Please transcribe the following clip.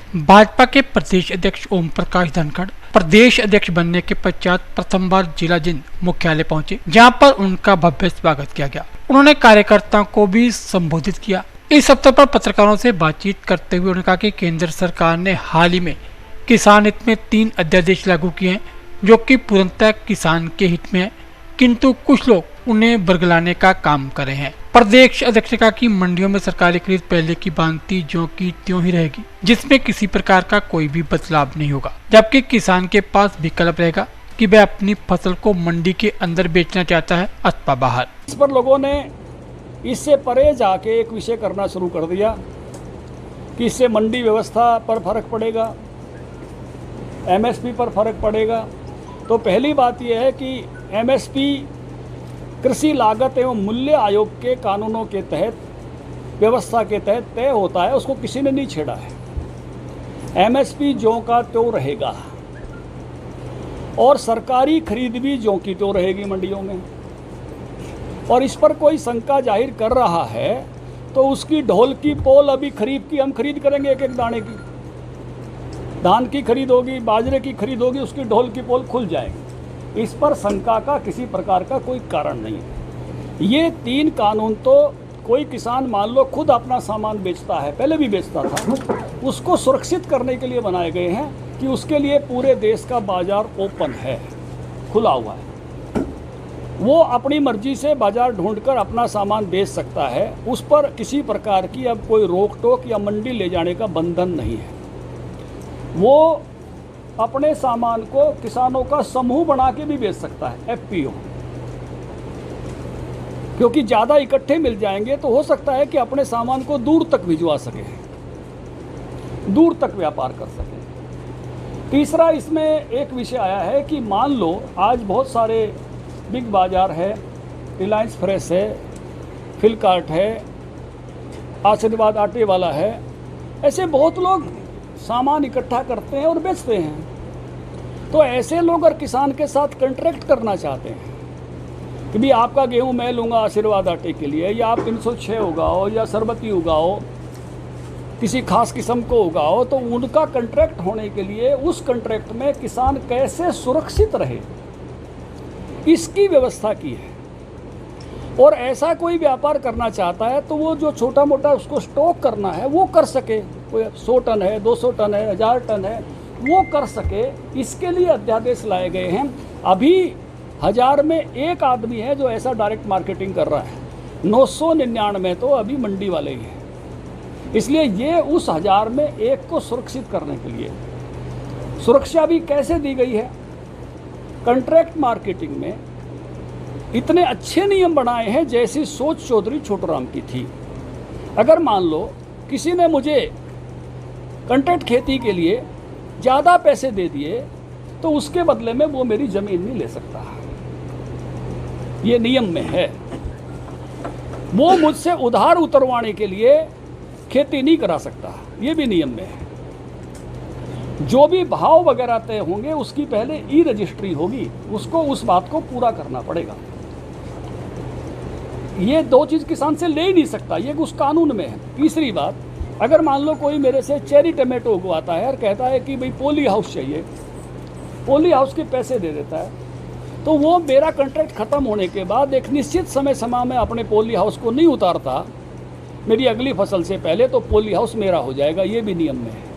भाजपा के प्रदेश अध्यक्ष ओम प्रकाश धनखड़ प्रदेश अध्यक्ष बनने के पश्चात प्रथम बार जिला जिंद मुख्यालय पहुंचे, जहां पर उनका भव्य स्वागत किया गया। उन्होंने कार्यकर्ताओं को भी संबोधित किया। इस अवसर पर पत्रकारों से बातचीत करते हुए उन्होंने कहा कि केंद्र सरकार ने हाल ही में किसान हित में 3 अध्यादेश लागू किए हैं, जो कि पूर्णतः किसान के हित में है, किंतु कुछ लोग उन्हें बरगलाने का काम कर रहे हैं। प्रदेश अध्यक्ष ने कहा कि मंडियों में सरकारी खरीद पहले की भांति ज्यों की त्यों ही रहेगी, जिसमें किसी प्रकार का कोई भी बदलाव नहीं होगा, जबकि किसान के पास विकल्प रहेगा कि वह अपनी फसल को मंडी के अंदर बेचना चाहता है अथवा बाहर। इस पर लोगों ने इससे परे जाके एक विषय करना शुरू कर दिया कि इससे मंडी व्यवस्था पर फर्क पड़ेगा, एमएसपी पर फर्क पड़ेगा। तो पहली बात यह है कि एमएसपी कृषि लागत एवं मूल्य आयोग के कानूनों के तहत, व्यवस्था के तहत तय होता है, उसको किसी ने नहीं छेड़ा है। एमएसपी ज्यों का त्यों रहेगा और सरकारी खरीद भी ज्यों की त्यों रहेगी मंडियों में। और इस पर कोई शंका जाहिर कर रहा है तो उसकी ढोल की पोल अभी खरीफ की हम खरीद करेंगे, एक एक दाने की धान की खरीद होगी, बाजरे की खरीद होगी, उसकी ढोल की पोल खुल जाएगी। इस पर शंका का किसी प्रकार का कोई कारण नहीं है। ये 3 कानून तो कोई किसान मान लो खुद अपना सामान बेचता है, पहले भी बेचता था, उसको सुरक्षित करने के लिए बनाए गए हैं कि उसके लिए पूरे देश का बाजार ओपन है, खुला हुआ है। वो अपनी मर्जी से बाजार ढूंढकर अपना सामान बेच सकता है, उस पर किसी प्रकार की अब कोई रोक टोक या मंडी ले जाने का बंधन नहीं है। वो अपने सामान को किसानों का समूह बना के भी बेच सकता है, एफपीओ, क्योंकि ज़्यादा इकट्ठे मिल जाएंगे तो हो सकता है कि अपने सामान को दूर तक भिजवा सके, दूर तक व्यापार कर सके। तीसरा इसमें एक विषय आया है कि मान लो आज बहुत सारे बिग बाजार है, रिलायंस फ्रेश है, फ्लिपकार्ट है, आशीर्वाद आटे वाला है, ऐसे बहुत लोग सामान इकट्ठा करते हैं और बेचते हैं। तो ऐसे लोग अगर किसान के साथ कॉन्ट्रैक्ट करना चाहते हैं कि भी आपका गेहूं मैं लूँगा आशीर्वाद आटे के लिए, या आप 306 उगाओ या सरबती उगाओ, किसी खास किस्म को उगाओ, तो उनका कॉन्ट्रैक्ट होने के लिए उस कॉन्ट्रैक्ट में किसान कैसे सुरक्षित रहे, इसकी व्यवस्था की है। और ऐसा कोई व्यापार करना चाहता है तो वो जो छोटा मोटा उसको स्टॉक करना है वो कर सके, कोई 100 टन है, 200 टन है, 1000 टन है, वो कर सके। इसके लिए अध्यादेश लाए गए हैं। अभी 1000 में एक आदमी है जो ऐसा डायरेक्ट मार्केटिंग कर रहा है, 999 तो अभी मंडी वाले ही हैं। इसलिए ये उस 1000 में एक को सुरक्षित करने के लिए सुरक्षा भी कैसे दी गई है। कॉन्ट्रैक्ट मार्केटिंग में इतने अच्छे नियम बनाए हैं जैसी सोच चौधरी छोटूराम की थी। अगर मान लो किसी ने मुझे कॉन्ट्रैक्ट खेती के लिए ज़्यादा पैसे दे दिए तो उसके बदले में वो मेरी ज़मीन नहीं ले सकता, ये नियम में है। वो मुझसे उधार उतरवाने के लिए खेती नहीं करा सकता, ये भी नियम में है। जो भी भाव वगैरह तय होंगे उसकी पहले ई रजिस्ट्री होगी, उसको उस बात को पूरा करना पड़ेगा। ये 2 चीज़ किसान से ले ही नहीं सकता, ये उस कानून में है। तीसरी बात, अगर मान लो कोई मेरे से चेरी टमाटो उगवाता है और कहता है कि भाई पोली हाउस चाहिए, पोली हाउस के पैसे दे देता है, तो वो मेरा कॉन्ट्रैक्ट ख़त्म होने के बाद एक निश्चित समय सीमा में अपने पोली हाउस को नहीं उतारता मेरी अगली फसल से पहले, तो पोली हाउस मेरा हो जाएगा, ये भी नियम में है।